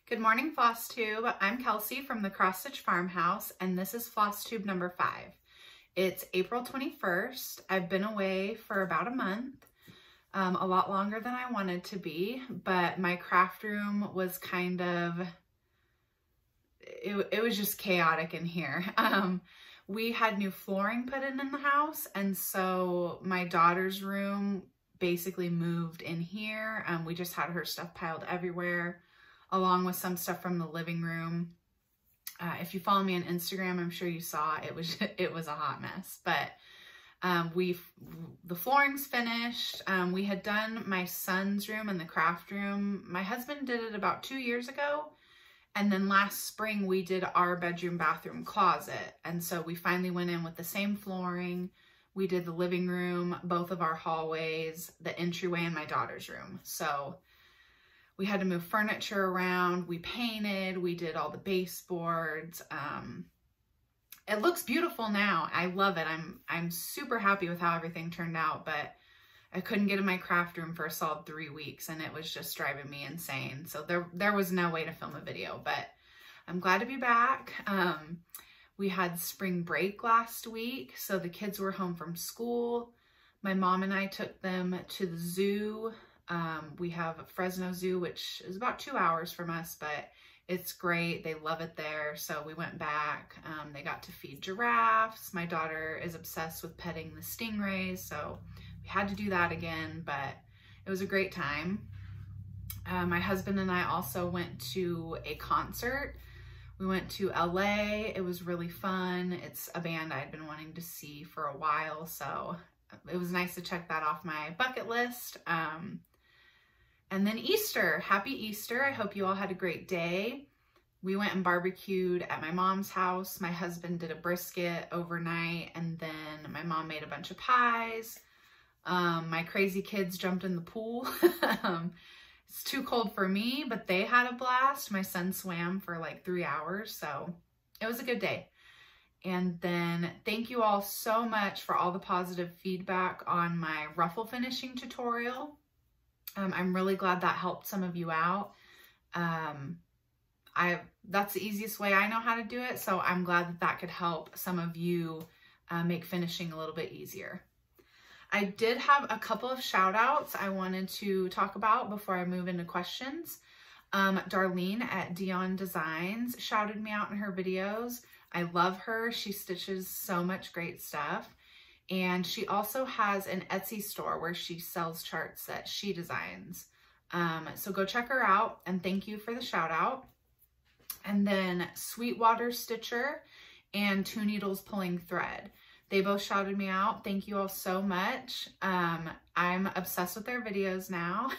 Good morning, Flosstube. I'm Kelsey from the Cottage Farmhouse, and this is Flosstube number 5. It's April 21st. I've been away for about a month, a lot longer than I wanted to be, but my craft room was kind of, it was just chaotic in here. We had new flooring put in the house, and so my daughter's room basically moved in here. We just had her stuff piled everywhere, along with some stuff from the living room. If you follow me on Instagram, I'm sure you saw it was a hot mess, but the flooring's finished. We had done my son's room and the craft room. My husband did it about 2 years ago. And then last spring we did our bedroom, bathroom, closet. And so we finally went in with the same flooring. We did the living room, both of our hallways, the entryway, and my daughter's room. So we had to move furniture around. We painted, we did all the baseboards. It looks beautiful now. I love it. I'm super happy with how everything turned out, but I couldn't get in my craft room for a solid 3 weeks, and it was just driving me insane. So there was no way to film a video, but I'm glad to be back. We had spring break last week, so the kids were home from school. My mom and I took them to the zoo. We have Fresno Zoo, which is about 2 hours from us, but it's great. They love it there. So we went back. They got to feed giraffes. My daughter is obsessed with petting the stingrays, so we had to do that again, but it was a great time. My husband and I also went to a concert. We went to LA. It was really fun. It's a band I'd been wanting to see for a while, so it was nice to check that off my bucket list. And then Easter, happy Easter. I hope you all had a great day. We went and barbecued at my mom's house. My husband did a brisket overnight, and then my mom made a bunch of pies. My crazy kids jumped in the pool. It's too cold for me, but they had a blast. My son swam for like 3 hours, so it was a good day. And then thank you all so much for all the positive feedback on my ruffle finishing tutorial. I'm really glad that helped some of you out. That's the easiest way I know how to do it, so I'm glad that that could help some of you make finishing a little bit easier. I did have a couple of shout outs I wanted to talk about before I move into questions. Darlene at Deon Designs shouted me out in her videos. I love her. She stitches so much great stuff. And she also has an Etsy store where she sells charts that she designs. So go check her out, and thank you for the shout out. And then Sweetwater Stitcher and Two Needles Pulling Thread. They both shouted me out. Thank you all so much. I'm obsessed with their videos now.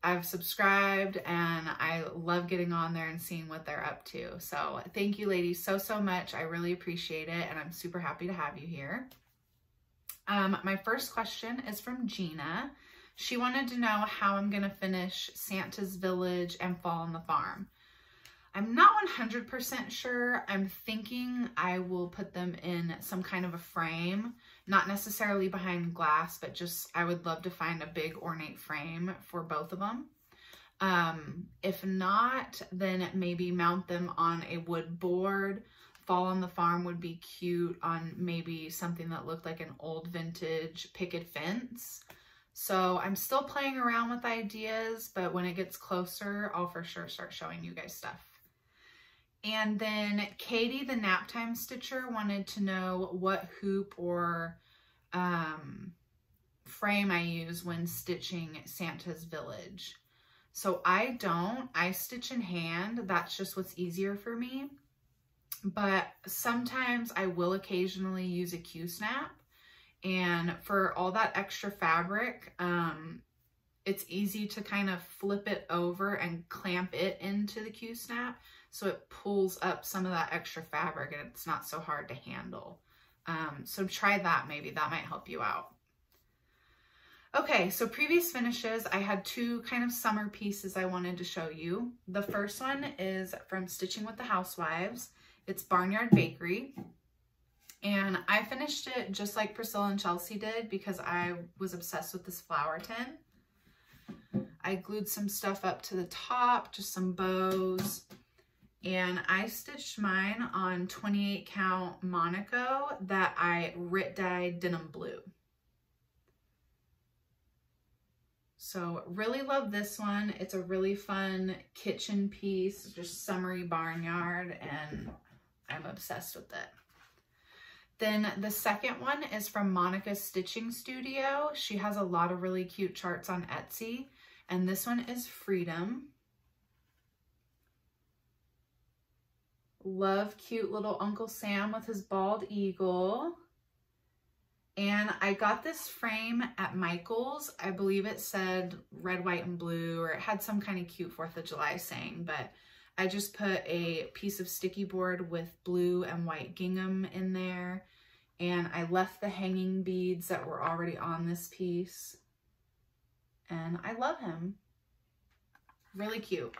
I've subscribed, and I love getting on there and seeing what they're up to. So thank you ladies so much. I really appreciate it, and I'm super happy to have you here. My first question is from Gina. She wanted to know how I'm gonna finish Santa's Village and Fall on the Farm. I'm not 100% sure. I'm thinking I will put them in some kind of a frame, not necessarily behind glass, but just I would love to find a big ornate frame for both of them. If not, then maybe mount them on a wood board. Fall on the Farm would be cute on maybe something that looked like an old vintage picket fence. So I'm still playing around with ideas, but when it gets closer, I'll for sure start showing you guys stuff. And then Katie, the Naptime Stitcher, wanted to know what hoop or frame I use when stitching Santa's Village. So I stitch in hand. That's just what's easier for me. But sometimes I will occasionally use a Q-snap. And for all that extra fabric, it's easy to kind of flip it over and clamp it into the Q-snap, so it pulls up some of that extra fabric and it's not so hard to handle. So try that, maybe that might help you out. Okay, so previous finishes, I had 2 kind of summer pieces I wanted to show you. The first one is from Stitching with the Housewives. It's Barnyard Bakery. And I finished it just like Priscilla and Chelsea did because I was obsessed with this flower tin. I glued some stuff up to the top, just some bows. And I stitched mine on 28 count Monaco that I Rit dyed denim blue. So really love this one. It's a really fun kitchen piece, just summery barnyard, and I'm obsessed with it. Then the second one is from Monica's Stitching Studio. She has a lot of really cute charts on Etsy, and this one is Freedom. Love cute little Uncle Sam with his bald eagle. And I got this frame at Michael's. I believe it said red, white, and blue, or it had some kind of cute 4th of July saying, but I just put a piece of sticky board with blue and white gingham in there. And I left the hanging beads that were already on this piece. And I love him. Really cute.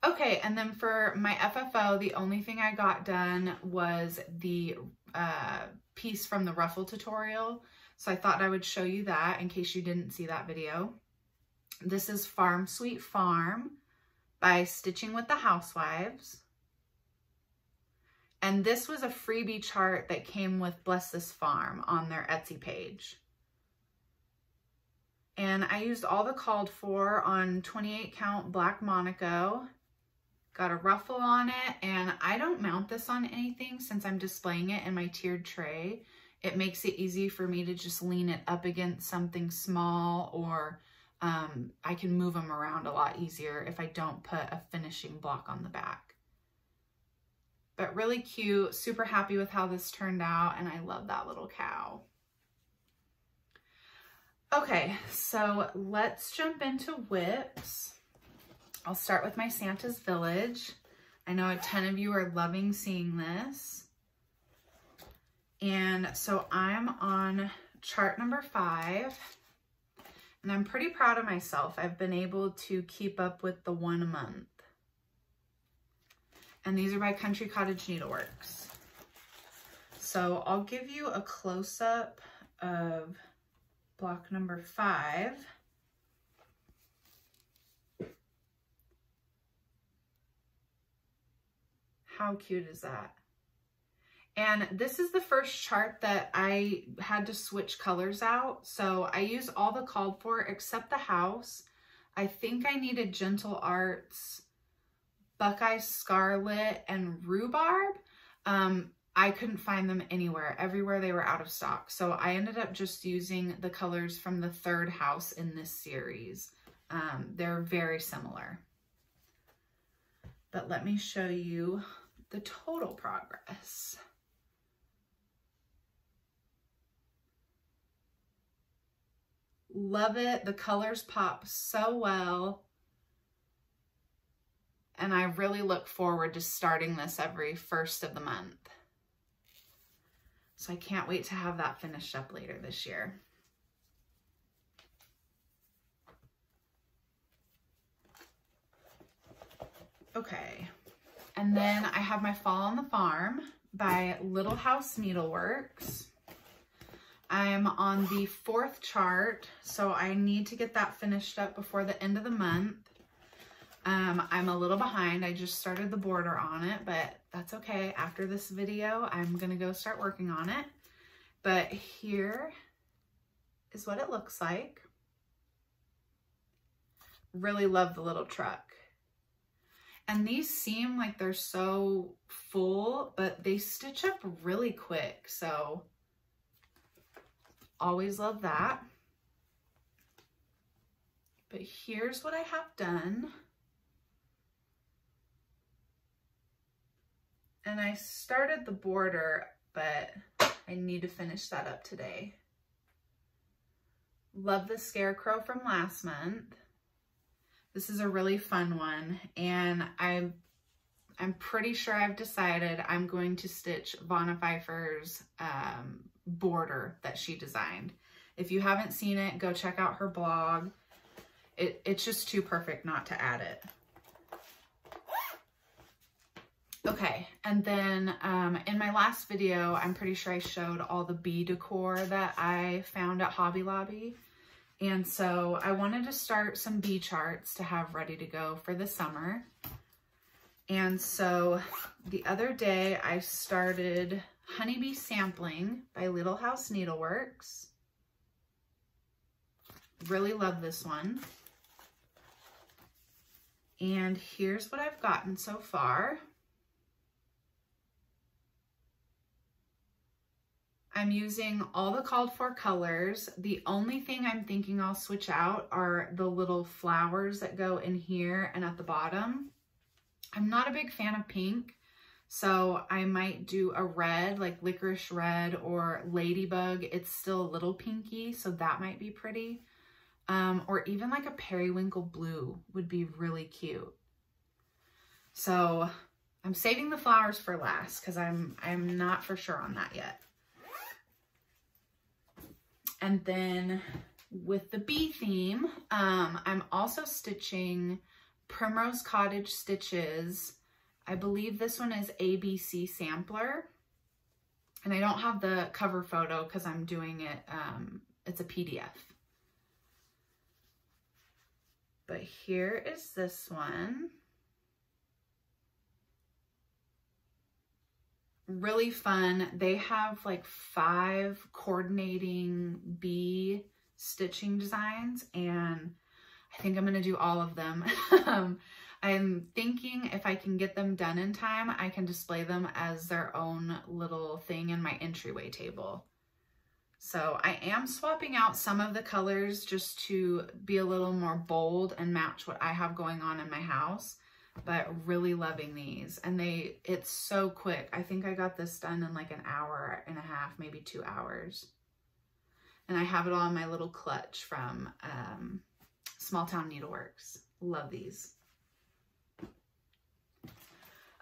Okay, and then for my FFO, the only thing I got done was the piece from the ruffle tutorial. So I thought I would show you that in case you didn't see that video. This is Farm Sweet Farm by Stitching with the Housewives. And this was a freebie chart that came with Bless This Farm on their Etsy page. And I used all the called for on 28 count black Monaco. Got a ruffle on it, and I don't mount this on anything since I'm displaying it in my tiered tray. It makes it easy for me to just lean it up against something small, or I can move them around a lot easier if I don't put a finishing block on the back. But really cute, super happy with how this turned out, and I love that little cow. Okay, so let's jump into whips. I'll start with my Santa's Village. I know a ton of you are loving seeing this. And so I'm on chart number 5, and I'm pretty proud of myself. I've been able to keep up with the 1 a month. And these are by Country Cottage Needleworks. So I'll give you a close-up of block number 5. How cute is that? And this is the first chart that I had to switch colors out. So I used all the called for except the house. I think I needed Gentle Arts, Buckeye Scarlet, and Rhubarb. I couldn't find them anywhere. Everywhere they were out of stock. So I ended up just using the colors from the 3rd house in this series. They're very similar. But let me show you the total progress. Love it. The colors pop so well. And I really look forward to starting this every 1st of the month. So I can't wait to have that finished up later this year. Okay. And then I have my Fall on the Farm by Little House Needleworks. I'm on the 4th chart, so I need to get that finished up before the end of the month. I'm a little behind. I just started the border on it, but that's okay. After this video, I'm gonna go start working on it. But here is what it looks like. Really love the little truck. And these seem like they're so full, but they stitch up really quick. So always love that. But here's what I have done. And I started the border, but I need to finish that up today. Love the scarecrow from last month. This is a really fun one, and I'm pretty sure I've decided I'm going to stitch Vonna Pfeiffer's border that she designed. If you haven't seen it, go check out her blog. It's just too perfect not to add it. Okay, and then in my last video, I'm pretty sure I showed all the bee decor that I found at Hobby Lobby. And so I wanted to start some bee charts to have ready to go for the summer. And so the other day I started Honeybee Sampling by Little House Needleworks. Really love this one. And here's what I've gotten so far. I'm using all the called for colors. The only thing I'm thinking I'll switch out are the little flowers that go in here and at the bottom. I'm not a big fan of pink, so I might do a red, like licorice red or ladybug. It's still a little pinky, so that might be pretty. Or even like a periwinkle blue would be really cute. So I'm saving the flowers for last because I'm not for sure on that yet. And then with the bee theme, I'm also stitching Primrose Cottage stitches. I believe this one is ABC Sampler. And I don't have the cover photo because I'm doing it, it's a PDF. But here is this one. Really fun. They have like 5 coordinating bee stitching designs, and I think I'm going to do all of them. I'm thinking if I can get them done in time, I can display them as their own little thing in my entryway table. So I am swapping out some of the colors just to be a little more bold and match what I have going on in my house, but really loving these. And it's so quick. I think I got this done in like an hour and a half, maybe 2 hours. And I have it all in my little clutch from Small Town Needleworks. Love these.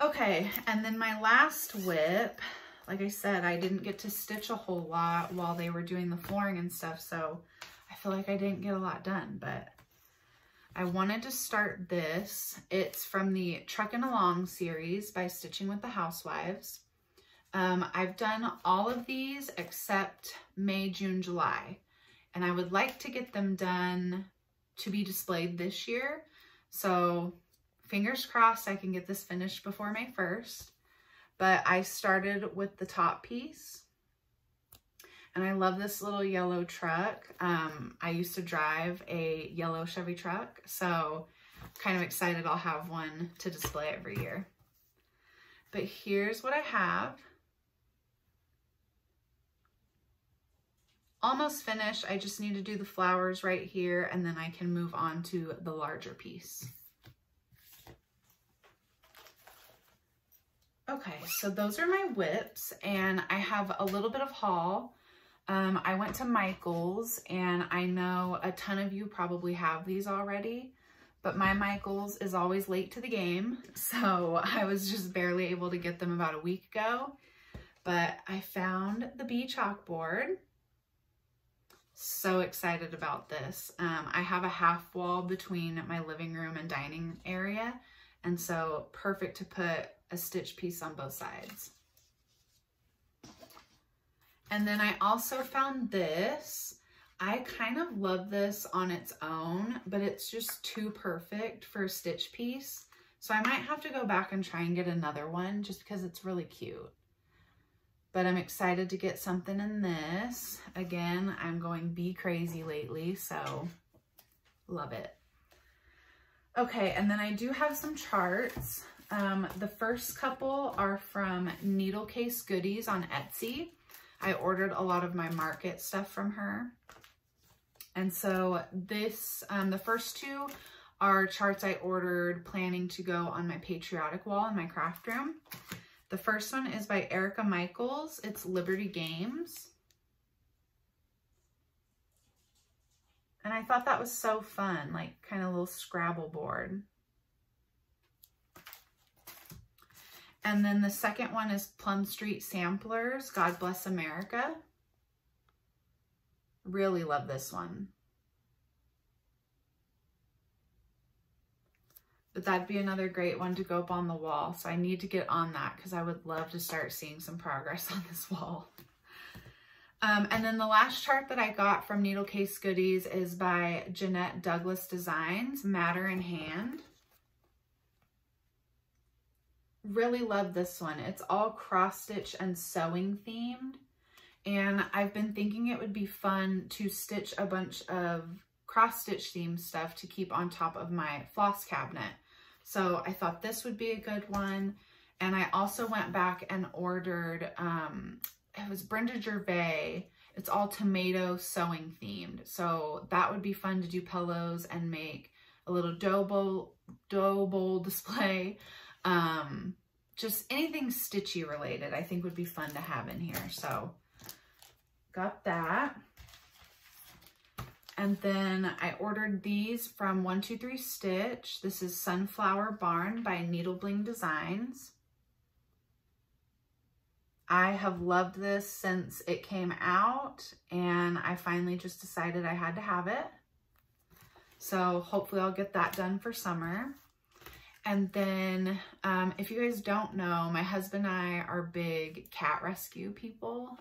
Okay, and then my last whip, like I said, I didn't get to stitch a whole lot while they were doing the flooring and stuff, so I feel like I didn't get a lot done, but I wanted to start this. It's from the Truckin' Along series by Stitching with the Housewives. I've done all of these except May, June, July, and I would like to get them done to be displayed this year. So fingers crossed I can get this finished before May 1st. But I started with the top piece, and I love this little yellow truck. I used to drive a yellow Chevy truck, so kind of excited I'll have one to display every year. But here's what I have. Almost finished. I just need to do the flowers right here, and then I can move on to the larger piece. Okay, so those are my whips, and I have a little bit of haul. I went to Michael's, and I know a ton of you probably have these already, but my Michael's is always late to the game, so I was just barely able to get them about a week ago. But I found the bee chalkboard. So excited about this. I have a half wall between my living room and dining area, and so perfect to put a stitch piece on both sides. And then I also found this. I kind of love this on its own, but it's just too perfect for a stitch piece. So I might have to go back and try and get another one just because it's really cute. But I'm excited to get something in this. Again, I'm going bee crazy lately, so love it. Okay, and then I do have some charts. The first couple are from Needle Case Goodies on Etsy. I ordered a lot of my market stuff from her. And so this, the first 2 are charts I ordered planning to go on my patriotic wall in my craft room. The first one is by Erica Michaels. It's Liberty Games. And I thought that was so fun, like kind of a little Scrabble board. And then the second one is Plum Street Samplers, God Bless America. Really love this one. But that'd be another great one to go up on the wall. So I need to get on that because I would love to start seeing some progress on this wall. And then the last chart that I got from Needle Case Goodies is by Jeanette Douglas Designs, Matter in Hand. Really love this one. It's all cross stitch and sewing themed. And I've been thinking it would be fun to stitch a bunch of cross stitch themed stuff to keep on top of my floss cabinet. So I thought this would be a good one. And I also went back and ordered, it was Brenda Gervais. It's all tomato sewing themed. So that would be fun to do pillows and make a little dough bowl display. Just anything stitchy related, I think would be fun to have in here. So got that. And then I ordered these from 123 Stitch. This is Sunflower Barn by Needle Bling Designs. I have loved this since it came out, and I finally just decided I had to have it. So hopefully I'll get that done for summer. And then if you guys don't know, my husband and I are big cat rescue people.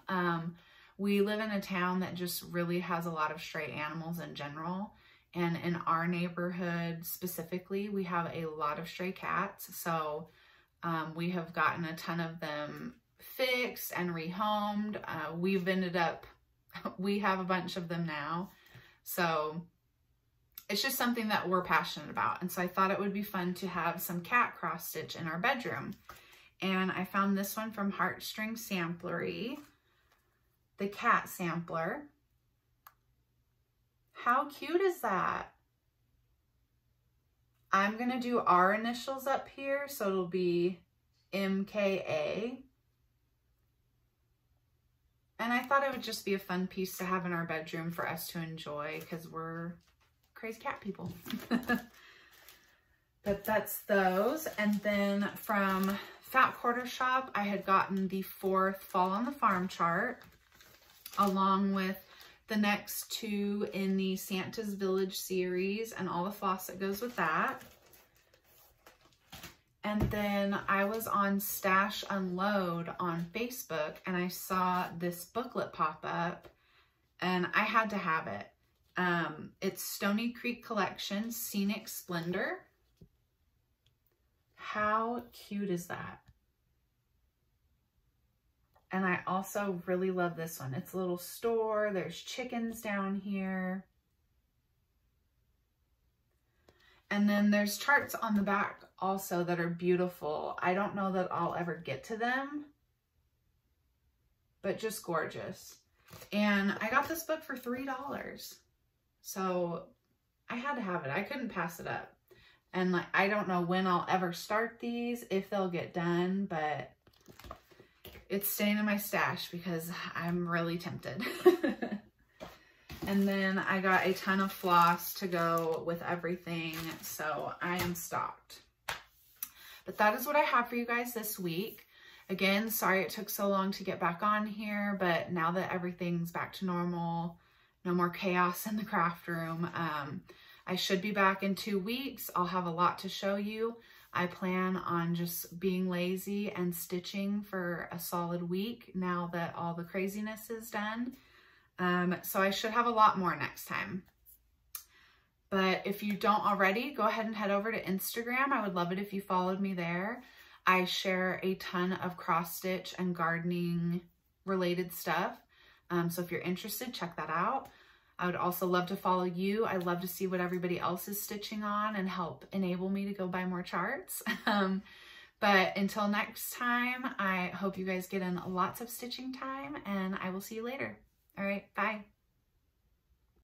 We live in a town that just really has a lot of stray animals in general. And in our neighborhood specifically, we have a lot of stray cats. So we have gotten a ton of them fixed and rehomed. We've ended up, we have a bunch of them now. So it's just something that we're passionate about. And so I thought it would be fun to have some cat cross stitch in our bedroom. And I found this one from Heartstring Samplery, the cat sampler. How cute is that? I'm gonna do our initials up here, so it'll be MKA. And I thought it would just be a fun piece to have in our bedroom for us to enjoy, because we're crazy cat people. But that's those. And then from Fat Quarter Shop, I had gotten the 4th Fall on the Farm chart, along with the next 2 in the Santa's Village series and all the floss that goes with that. And then I was on Stash Unload on Facebook, and I saw this booklet pop up, and I had to have it. It's Stony Creek Collection, Scenic Splendor. How cute is that? And I also really love this one. It's a little store. There's chickens down here. And then there's charts on the back also that are beautiful. I don't know that I'll ever get to them, but just gorgeous. And I got this book for $3. So I had to have it. I couldn't pass it up. And like, I don't know when I'll ever start these, if they'll get done, but it's staying in my stash because I'm really tempted. And then I got a ton of floss to go with everything, so I am stocked. But that is what I have for you guys this week. Again, sorry it took so long to get back on here, but now that everything's back to normal, no more chaos in the craft room, I should be back in 2 weeks. I'll have a lot to show you. I plan on just being lazy and stitching for a solid week now that all the craziness is done. So I should have a lot more next time. But if you don't already, go ahead and head over to Instagram. I would love it if you followed me there. I share a ton of cross stitch and gardening related stuff. So if you're interested, check that out. I would also love to follow you. I love to see what everybody else is stitching on and help enable me to go buy more charts. But until next time, I hope you guys get in lots of stitching time, and I will see you later. All right, bye.